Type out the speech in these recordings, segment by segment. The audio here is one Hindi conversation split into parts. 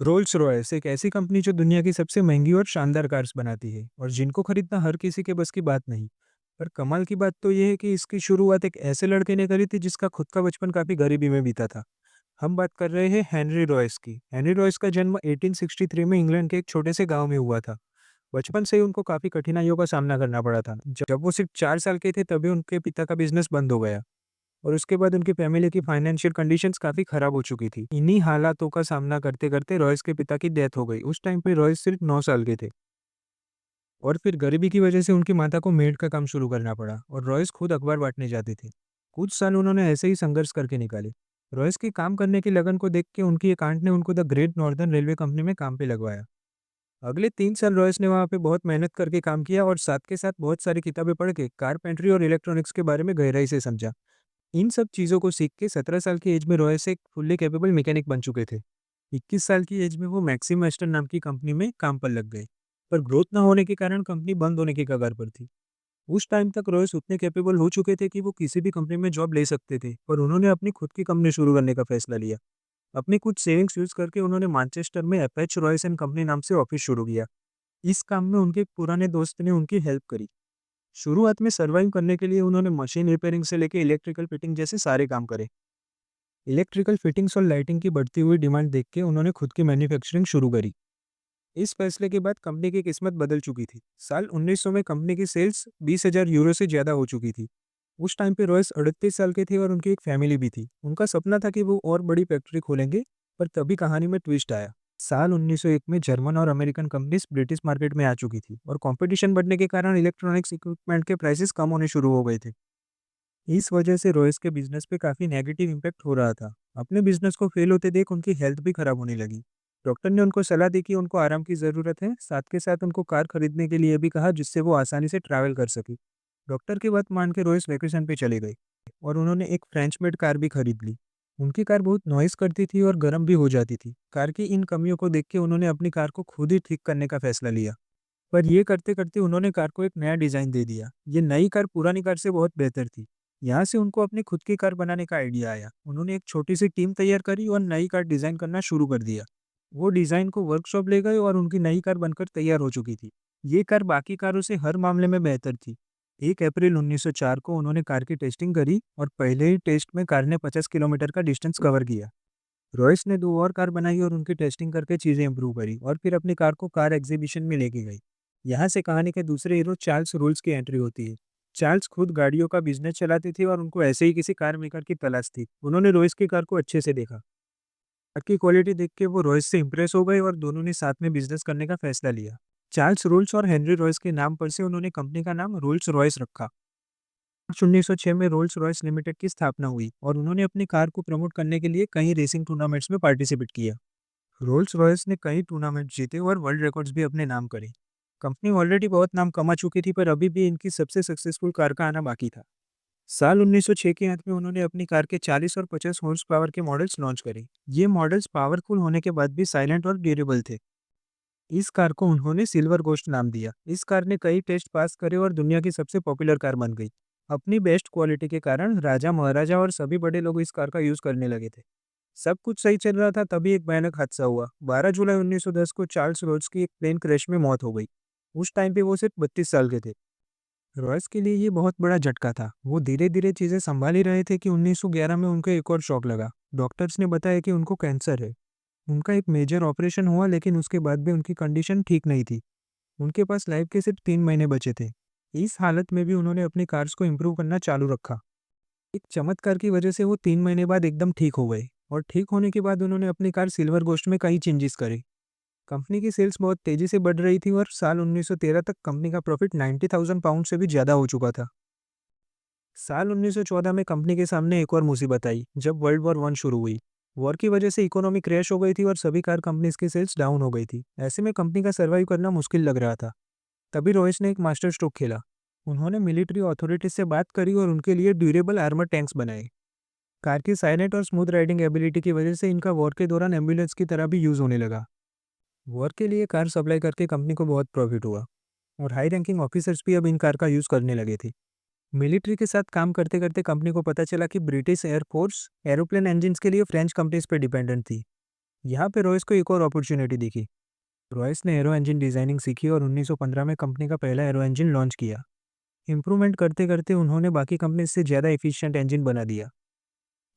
रोल्स रॉयस एक ऐसी कंपनी जो दुनिया की सबसे महंगी और शानदार कार्स बनाती है और जिनको खरीदना हर किसी के बस की बात नहीं। पर कमाल की बात तो यह है कि इसकी शुरुआत एक ऐसे लड़के ने करी थी जिसका खुद का बचपन काफी गरीबी में बीता था। हम बात कर रहे हैं हेनरी रॉयस की। हेनरी रॉयस का जन्म 1863 में इंग्लैंड के एक छोटे से गांव में हुआ था। बचपन से ही उनको काफी कठिनाइयों का सामना करना पड़ा था। जब वो सिर्फ 4 साल के थे तभी उनके पिता का बिजनेस बंद हो गया और उसके बाद उनकी फैमिली की फाइनेंशियल कंडीशंस काफ़ी ख़राब हो चुकी थी। इन्हीं हालातों का सामना करते-करते रॉयस के पिता की डेथ हो गई। उस टाइम पे रॉयस सिर्फ 9 साल के थे और फिर गरीबी की वजह से उनकी माता को मेड का काम शुरू करना पड़ा और रॉयस खुद अखबार बाँटने जाते थे। कुछ साल उन्होंने ऐसे ही संघर्ष करके निकाले। रॉयस के काम करने की लगन को देख के उनकी एक आंट ने उनको the great northern railway company में काम पे लगवाया। अगले 3 साल रॉयस ने वहाँ पे बहुत मेहनत करके काम किया और साथ के साथ बहुत सारी किताबें पढ़ के कारपेंटरी और इलेक्ट्रॉनिक्स के बारे में गहराई से समझा। इन सब चीज़ों को सीख के 17 साल की एज में रॉयस एक फुल्ली कैपेबल मैकेनिक बन चुके थे। 21 साल की एज में वो मैक्सिम वेस्टर्न नाम की कंपनी में काम पर लग गए। पर ग्रोथ ना होने के कारण कंपनी बंद होने की कगार पर थी। उस टाइम तक रॉयस उतने कैपेबल हो चुके थे कि वो किसी भी कंपनी में जॉब ले सकते थे, पर उन्होंने अपनी खुद की कंपनी शुरू करने का फैसला लिया। अपनी कुछ सेविंग्स यूज़ करके उन्होंने मैनचेस्टर में एपएच रॉयस एंड कंपनी नाम से ऑफिस शुरू किया। इस काम में उनके एक पुराने दोस्त ने उनकी हेल्प करी। शुरुआत में सर्वाइव करने के लिए उन्होंने मशीन रिपेयरिंग से लेके इलेक्ट्रिकल फिटिंग जैसे सारे काम करे। इलेक्ट्रिकल फिटिंग्स और लाइटिंग की बढ़ती हुई डिमांड देख के उन्होंने खुद की मैन्युफैक्चरिंग शुरू करी। इस फैसले के बाद कंपनी की किस्मत बदल चुकी थी। साल 1900 में कंपनी की सेल्स 20,000 यूरो से ज़्यादा हो चुकी थी। उस टाइम पे रॉयस 38 साल के थे और उनकी एक फैमिली भी थी। उनका सपना था कि वो और बड़ी फैक्ट्री खोलेंगे, पर तभी कहानी में ट्विस्ट आया। साल 1901 में जर्मन और अमेरिकन कंपनीज ब्रिटिश मार्केट में आ चुकी थी और कंपटीशन बढ़ने के कारण इलेक्ट्रॉनिक्स इक्विपमेंट के प्राइसेस कम होने शुरू हो गए थे। इस वजह से रॉयस के बिजनेस पे काफ़ी नेगेटिव इम्पैक्ट हो रहा था। अपने बिजनेस को फेल होते देख उनकी हेल्थ भी खराब होने लगी। डॉक्टर ने उनको सलाह दी कि उनको आराम की ज़रूरत है, साथ के साथ उनको कार खरीदने के लिए भी कहा जिससे वो आसानी से ट्रैवल कर सके। डॉक्टर की बात मान के रॉयस वैकेशन पे चले गए और उन्होंने एक फ्रेंच मेड कार भी खरीद ली। उनकी कार बहुत नॉइस करती थी और गर्म भी हो जाती थी। कार की इन कमियों को देख के उन्होंने अपनी कार को खुद ही ठीक करने का फैसला लिया। पर ये करते-करते उन्होंने कार को एक नया डिज़ाइन दे दिया। ये नई कार पुरानी कार से बहुत बेहतर थी। यहाँ से उनको अपनी खुद की कार बनाने का आइडिया आया। उन्होंने एक छोटी-सी टीम तैयार करी और नई कार डिज़ाइन करना शुरू कर दिया। वो डिज़ाइन को वर्कशॉप ले गए और उनकी नई कार बनकर तैयार हो चुकी थी। ये कार बाकी कारों से हर मामले में बेहतर थी। 1 अप्रैल 1904 को उन्होंने कार की टेस्टिंग करी और पहले ही टेस्ट में कार ने 50 किलोमीटर का डिस्टेंस कवर किया। रॉयस ने 2 और कार बनाई और उनकी टेस्टिंग करके चीज़ें इम्प्रूव करी और फिर अपनी कार को कार एग्जीबिशन में लेके गई। यहाँ से कहानी के दूसरे हीरो चार्ल्स रूल्स की एंट्री होती है। चार्ल्स खुद गाड़ियों का बिजनेस चलाते थे और उनको ऐसे ही किसी कार मेकर की तलाश थी। उन्होंने रॉयस की कार को अच्छे से देखा। कार की क्वालिटी देख के वो रॉयस से इम्प्रेस हो गए और दोनों ने साथ में बिजनेस करने का फैसला लिया। चार्ल्स रूल्स और हेनरी रॉयस के नाम पर से उन्होंने कंपनी का नाम रोल्स रॉयस रखा। मार्च 1906 में रोल्स रॉयस लिमिटेड की स्थापना हुई और उन्होंने अपनी कार को प्रमोट करने के लिए कई रेसिंग टूर्नामेंट्स में पार्टिसिपेट किया। रोल्स रॉयस ने कई टूर्नामेंट जीते और वर्ल्ड रिकॉर्ड्स भी अपने नाम करे। कंपनी ऑलरेडी बहुत नाम कमा चुकी थी, पर अभी भी इनकी सबसे सक्सेसफुल कार का आना बाकी था। साल 1906 के अंत में उन्होंने अपनी कार के 40 और 50 हॉर्स पावर के मॉडल्स लॉन्च करे। ये मॉडल्स पावरफुल होने के बाद भी साइलेंट और ड्यूरेबल थे। इस कार को उन्होंने सिल्वर गोस्ट नाम दिया। इस कार ने कई टेस्ट पास करे और दुनिया की सबसे पॉपुलर कार बन गई। अपनी बेस्ट क्वालिटी के कारण राजा महाराजा और सभी बड़े लोग इस कार का यूज करने लगे थे। सब कुछ सही चल रहा था तभी एक भयानक हादसा हुआ। 12 जुलाई 1910 को चार्ल्स रोड्स की एक प्लेन क्रैश में मौत हो गई। उस टाइम पे वो सिर्फ 32 साल के थे। रॉयस के लिए ये बहुत बड़ा झटका था। वो धीरे धीरे चीजें संभाल ही रहे थे कि 1911 में उनको एक और शॉक लगा। डॉक्टर्स ने बताया कि उनको कैंसर है। उनका एक मेजर ऑपरेशन हुआ, लेकिन उसके बाद भी उनकी कंडीशन ठीक नहीं थी। उनके पास लाइफ के सिर्फ 3 महीने बचे थे। इस हालत में भी उन्होंने अपनी कार्स को इम्प्रूव करना चालू रखा। एक चमत्कार की वजह से वो 3 महीने बाद एकदम ठीक हो गए और ठीक होने के बाद उन्होंने अपनी कार सिल्वर गोस्ट में कई चेंजेस करे। कंपनी की सेल्स बहुत तेजी से बढ़ रही थी और साल 1913 तक कंपनी का प्रॉफिट 90,000 पाउंड से भी ज़्यादा हो चुका था। साल 1914 में कंपनी के सामने एक और मुसीबत आई जब वर्ल्ड वॉर वन शुरू हुई। वॉर की वजह से इकोनॉमी क्रैश हो गई थी और सभी कार कंपनीज की सेल्स डाउन हो गई थी। ऐसे में कंपनी का सर्वाइव करना मुश्किल लग रहा था। तभी रॉयस ने एक मास्टर स्ट्रोक खेला। उन्होंने मिलिट्री अथॉरिटीज से बात करी और उनके लिए ड्यूरेबल आर्मर टैंक्स बनाए। कार की साइलेंट और स्मूथ राइडिंग एबिलिटी की वजह से इनका वॉर के दौरान एम्बुलेंस की तरह भी यूज होने लगा। वॉर के लिए कार सप्लाई करके कंपनी को बहुत प्रॉफिट हुआ और हाई रैंकिंग ऑफिसर्स भी अब इन कार का यूज करने लगे थे। मिलिट्री के साथ काम करते करते कंपनी को पता चला कि ब्रिटिश एयरफोर्स एरोप्लेन इंजन्स के लिए फ्रेंच कंपनीज पर डिपेंडेंट थी। यहाँ पे रॉयस को एक और अपॉर्चुनिटी दिखी। रॉयस ने एरो इंजन डिज़ाइनिंग सीखी और 1915 में कंपनी का पहला एरो इंजन लॉन्च किया। इम्प्रूवमेंट करते करते उन्होंने बाकी कंपनी से ज़्यादा एफिशिएंट इंजन बना दिया।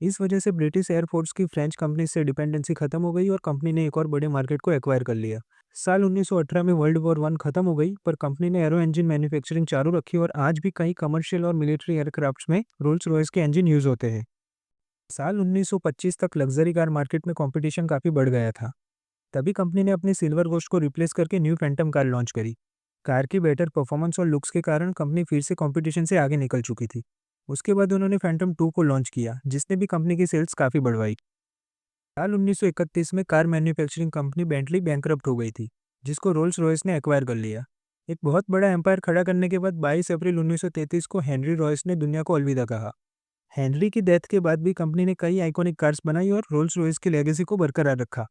इस वजह से ब्रिटिश एयरफोर्स की फ्रेंच कंपनी से डिपेंडेंसी खत्म हो गई और कंपनी ने एक और बड़े मार्केट को एक्वायर कर लिया। साल 1918 में वर्ल्ड वॉर वन खत्म हो गई, पर कंपनी ने एरो इंजन मैन्युफैक्चरिंग चालू रखी और आज भी कई कमर्शियल और मिलिट्री एयरक्राफ्ट्स में रोल्स रॉयस के इंजन यूज होते हैं। साल 1925 तक लग्जरी कार मार्केट में कंपटीशन काफ़ी बढ़ गया था। तभी कंपनी ने अपनी सिल्वर गोस्ट को रिप्लेस करके न्यू फैंटम कार लॉन्च करी। कार की बेटर परफॉर्मेंस और लुक्स के कारण कंपनी फिर से कंपटीशन से आगे निकल चुकी थी। उसके बाद उन्होंने फैंटम 2 को लॉन्च किया, जिसने भी कंपनी की सेल्स काफ़ी बढ़वाई। साल 1931 में car manufacturing company Bentley bankrupt हो गई थी, जिसको रोल्स रॉयस ने एक्वायर कर लिया। एक बहुत बड़ा एम्पायर खड़ा करने के बाद 22 अप्रैल 1933 को हेनरी रॉयस ने दुनिया को अलविदा कहा। हेनरी की डेथ के बाद भी कंपनी ने कई आइकॉनिक कार्स बनाई और रोल्स रॉयस की लेगेसी को बरकरार रखा।